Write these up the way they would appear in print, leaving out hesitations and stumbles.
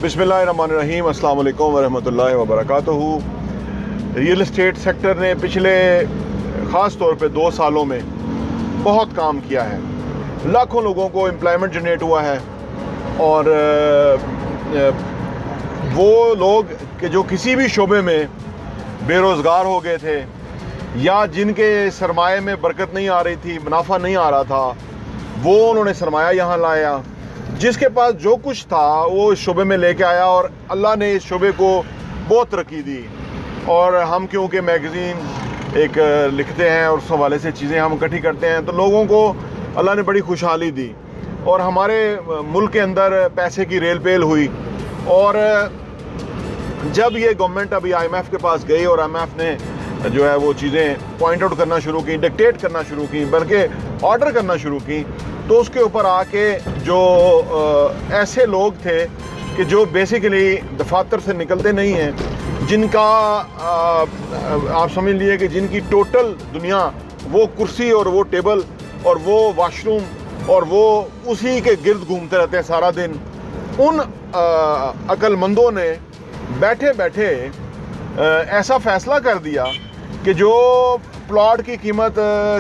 बिस्मिल्लाहिर्रहमानिर्रहीम, अस्सलाम वालेकुम वरहमतुल्लाहि वबरकातुहू। रियल एस्टेट सेक्टर ने पिछले ख़ास तौर पे 2 सालों में बहुत काम किया है। लाखों लोगों को एम्प्लॉयमेंट जनरेट हुआ है और वो लोग कि जो किसी भी शोबे में बेरोज़गार हो गए थे या जिनके सरमाए में बरकत नहीं आ रही थी, मुनाफा नहीं आ रहा था, वो उन्होंने सरमाया यहाँ लाया। जिसके पास जो कुछ था वो इस शोबे में लेके आया और अल्लाह ने इस शोबे को बहुत तरक्की दी। और हम क्योंकि मैगज़ीन एक लिखते हैं और उस हवाले से चीज़ें हम इकट्ठी करते हैं, तो लोगों को अल्लाह ने बड़ी खुशहाली दी और हमारे मुल्क के अंदर पैसे की रेल पेल हुई। और जब ये गवर्नमेंट अभी IMF के पास गई और IMF ने जो है वो चीज़ें पॉइंट आउट करना शुरू की, डिक्टेट करना शुरू की, बल्कि ऑर्डर करना शुरू की, तो उसके ऊपर आके जो ऐसे लोग थे कि जो बेसिकली दफातर से निकलते नहीं हैं, जिनका आप समझ लिए कि जिनकी टोटल दुनिया वो कुर्सी और वो टेबल और वो वॉशरूम और वो उसी के गिर्द घूमते रहते हैं सारा दिन, उन अक्लमंदों ने बैठे बैठे ऐसा फ़ैसला कर दिया कि जो प्लॉट की कीमत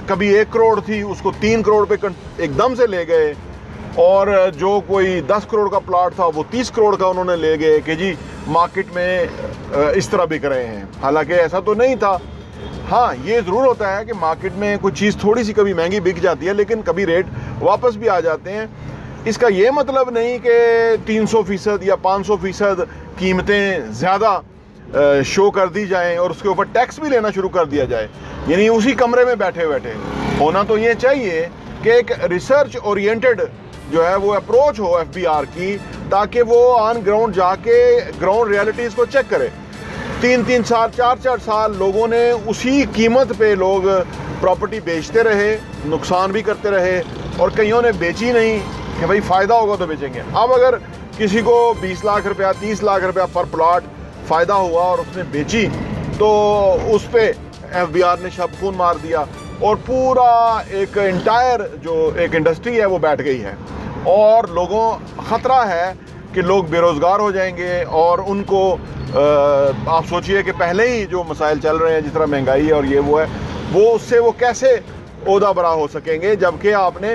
कभी 1 करोड़ थी उसको 3 करोड़ पे एकदम से ले गए, और जो कोई 10 करोड़ का प्लॉट था वो 30 करोड़ का उन्होंने ले गए कि जी मार्केट में इस तरह बिक रहे हैं। हालांकि ऐसा तो नहीं था। हाँ, ये ज़रूर होता है कि मार्केट में कोई चीज़ थोड़ी सी कभी महंगी बिक जाती है, लेकिन कभी रेट वापस भी आ जाते हैं। इसका ये मतलब नहीं कि 300% या 500% कीमतें ज़्यादा शो कर दी जाएं और उसके ऊपर टैक्स भी लेना शुरू कर दिया जाए। यानी उसी कमरे में बैठे बैठे होना तो ये चाहिए कि एक रिसर्च ओरिएंटेड जो है वो अप्रोच हो FBR की, ताकि वो ऑन ग्राउंड जाके ग्राउंड रियलिटीज़ को चेक करे। 3-3 साल 4-4 साल लोगों ने उसी कीमत पे लोग प्रॉपर्टी बेचते रहे, नुकसान भी करते रहे, और कईयों ने बेची नहीं कि भाई फ़ायदा होगा तो बेचेंगे। अब अगर किसी को 20 लाख रुपया 30 लाख रुपया पर प्लॉट फ़ायदा हुआ और उसने बेची, तो उस पर FBR ने शब खून मार दिया और पूरा एक इंटायर जो एक इंडस्ट्री है वो बैठ गई है। और लोगों ख़तरा है कि लोग बेरोज़गार हो जाएंगे और उनको आप सोचिए कि पहले ही जो मसाइल चल रहे हैं, जिस तरह महंगाई है और ये वो है, वो उससे वो कैसे ओहदा बरा हो सकेंगे, जबकि आपने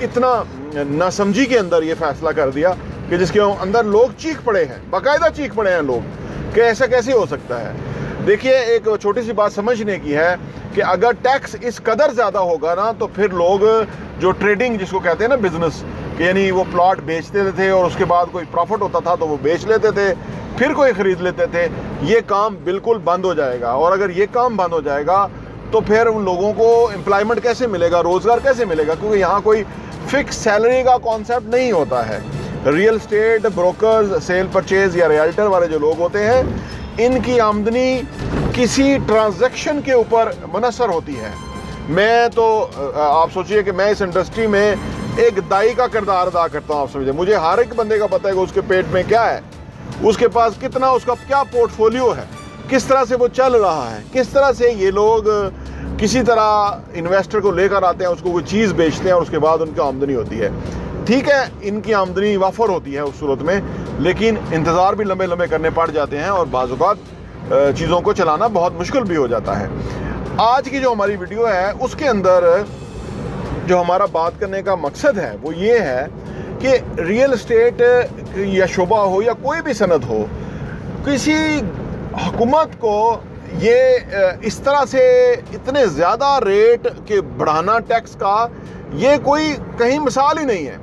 इतना नासमझी के अंदर ये फ़ैसला कर दिया कि जिसके अंदर लोग चीख पड़े हैं, बाकायदा चीख पड़े हैं लोग कि ऐसा कैसे हो सकता है। देखिए, एक छोटी सी बात समझने की है कि अगर टैक्स इस कदर ज़्यादा होगा ना, तो फिर लोग जो ट्रेडिंग जिसको कहते हैं ना बिज़नेस, कि यानी वो प्लॉट बेचते थे और उसके बाद कोई प्रॉफिट होता था तो वो बेच लेते थे, फिर कोई ख़रीद लेते थे, ये काम बिल्कुल बंद हो जाएगा। और अगर ये काम बंद हो जाएगा तो फिर उन लोगों को एम्प्लॉयमेंट कैसे मिलेगा, रोज़गार कैसे मिलेगा, क्योंकि यहाँ कोई फ़िक्स सैलरी का कॉन्सेप्ट नहीं होता है। Real estate brokers, cell purchase या रियल्टर वाले जो लोग होते हैं, इनकी आमदनी किसी ट्रांजैक्शन के ऊपर मुनहसर होती है। मैं तो आप सोचिए कि मैं इस इंडस्ट्री में एक दाई का किरदार अदा करता हूँ। आप समझिए, मुझे हर एक बंदे का पता है कि उसके पेट में क्या है, उसके पास कितना, उसका क्या पोर्टफोलियो है, किस तरह से वो चल रहा है, किस तरह से ये लोग किसी तरह इन्वेस्टर को लेकर आते हैं, उसको कोई चीज़ बेचते हैं और उसके बाद उनकी आमदनी होती है। ठीक है, इनकी आमदनी वाफर होती है उस सूरत में, लेकिन इंतज़ार भी लंबे लंबे करने पड़ जाते हैं और बाज़ औक़ात चीज़ों को चलाना बहुत मुश्किल भी हो जाता है। आज की जो हमारी वीडियो है उसके अंदर जो हमारा बात करने का मकसद है वो ये है कि रियल एस्टेट या शोबा हो या कोई भी सनद हो, किसी हुकूमत को ये इस तरह से इतने ज़्यादा रेट के बढ़ाना टैक्स का, ये कोई कहीं मिसाल ही नहीं है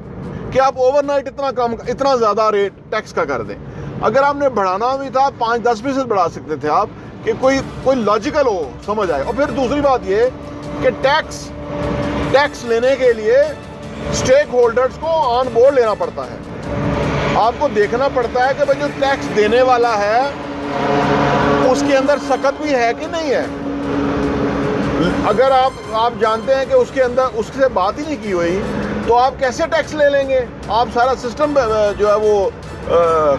कि आप ओवरनाइट इतना ज़्यादा रेट टैक्स का कर दें। अगर आपने बढ़ाना भी था 5-10% बढ़ा सकते थे आप, कि कोई लॉजिकल हो, समझ आए। और फिर दूसरी बात ये कि टैक्स लेने के लिए स्टेक होल्डर्स को ऑन बोर्ड लेना पड़ता है। आपको देखना पड़ता है कि भाई जो टैक्स देने वाला है उसके अंदर सकत भी है कि नहीं है। अगर आप जानते हैं कि उसके अंदर उससे बात ही नहीं की हुई, तो आप कैसे टैक्स ले लेंगे? आप सारा सिस्टम जो है वो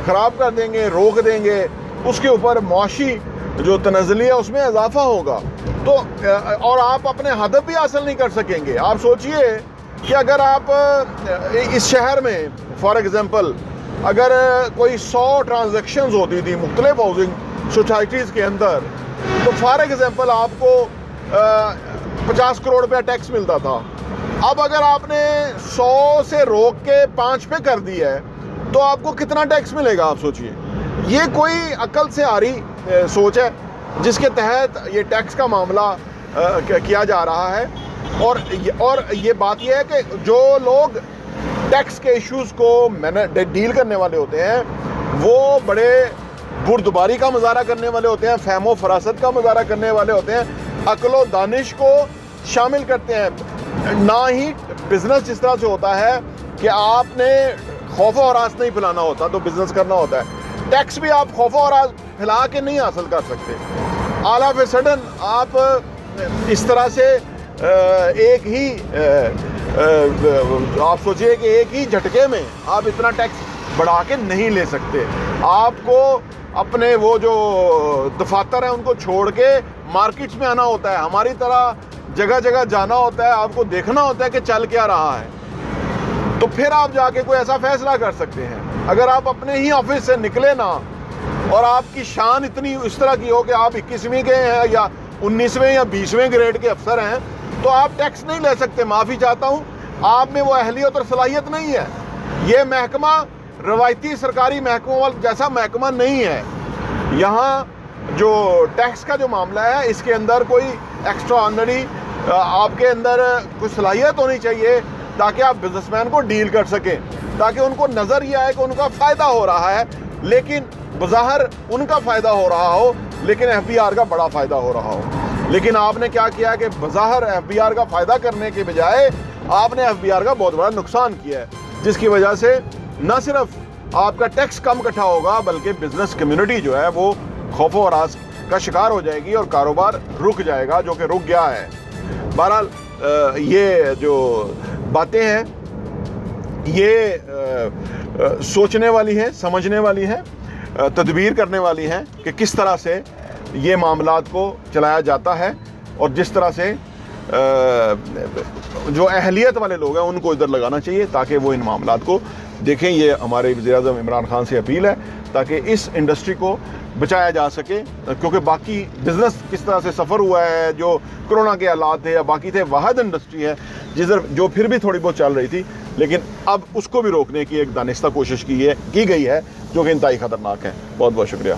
ख़राब कर देंगे, रोक देंगे, उसके ऊपर मुआशी जो तनज़्ज़ुली है उसमें इजाफा होगा, तो और आप अपने हदफ भी हासिल नहीं कर सकेंगे। आप सोचिए कि अगर आप इस शहर में फॉर एग्ज़ाम्पल अगर कोई 100 ट्रांजैक्शंस होती थी मुख्तलिफ हाउसिंग सोसाइटीज़ के अंदर, तो फॉर एग्जांपल आपको 50 करोड़ रुपया टैक्स मिलता था। अब अगर आपने 100 से रोक के 5 पे कर दिया है तो आपको कितना टैक्स मिलेगा, आप सोचिए। ये कोई अकल से आ रही सोच है जिसके तहत ये टैक्स का मामला किया जा रहा है। और ये बात यह है कि जो लोग टैक्स के इश्यूज़ को डील करने वाले होते हैं वो बड़े बुर्दबारी का मुजाहरा करने वाले होते हैं, फहमो फरासत का मुजाहरा करने वाले होते हैं, अक्ल दानिश को शामिल करते हैं। ना ही बिज़नेस जिस तरह से होता है कि आपने खौफ और हरास नहीं फैलाना होता तो बिज़नेस करना होता है, टैक्स भी आप खौफ और हरास फैला के नहीं हासिल कर सकते। ऑल ऑफ ए सडन आप इस तरह से एक ही आप सोचिए कि एक ही झटके में आप इतना टैक्स बढ़ा के नहीं ले सकते। आपको अपने वो जो दफातर हैं उनको छोड़ के मार्केट्स में आना होता है, हमारी तरह जगह जगह जाना होता है, आपको देखना होता है कि चल क्या रहा है, तो फिर आप जाके कोई ऐसा फैसला कर सकते हैं। अगर आप अपने ही ऑफिस से निकले ना और आपकी शान इतनी इस तरह की हो कि आप 21वीं के हैं या 19वें या 20वें ग्रेड के अफसर हैं, तो आप टैक्स नहीं ले सकते। माफ़ी चाहता हूँ, आप में वो अहलियत और सलाहियत नहीं है। ये महकमा रवायती सरकारी महकमों जैसा महकमा नहीं है। यहाँ जो टैक्स का जो मामला है इसके अंदर कोई एक्स्ट्रा ऑर्डिनरी आपके अंदर कुछ सलाहियत होनी चाहिए ताकि आप बिजनेसमैन को डील कर सकें, ताकि उनको नज़र ये आए कि उनका फ़ायदा हो रहा है, लेकिन बज़ाहिर उनका फ़ायदा हो रहा हो लेकिन FBR का बड़ा फ़ायदा हो रहा हो। लेकिन आपने क्या किया कि बज़ाहिर FBR का फ़ायदा करने के बजाय आपने FBR का बहुत बड़ा नुकसान किया है, जिसकी वजह से न सिर्फ आपका टैक्स कम इकट्ठा होगा बल्कि बिजनेस कम्युनिटी जो है वो खौफ और हरास का शिकार हो जाएगी और कारोबार रुक जाएगा, जो कि रुक गया है। बहरहाल ये जो बातें हैं ये सोचने वाली हैं, समझने वाली हैं, तदबीर करने वाली हैं कि किस तरह से ये मामलात को चलाया जाता है और जिस तरह से जो अहलियत वाले लोग हैं उनको इधर लगाना चाहिए ताकि वो इन मामलात को देखें। ये हमारे वज़ीर-ए-आज़म इमरान खान से अपील है ताकि इस इंडस्ट्री को बचाया जा सके, क्योंकि बाकी बिज़नेस किस तरह से सफ़र हुआ है, जो कोरोना के हालात थे या बाकी थे, वाहिद इंडस्ट्री है जो फिर भी थोड़ी बहुत चल रही थी, लेकिन अब उसको भी रोकने की एक दानिस्ता कोशिश की गई है जो कि इंतहाई ख़तरनाक है। बहुत बहुत शुक्रिया।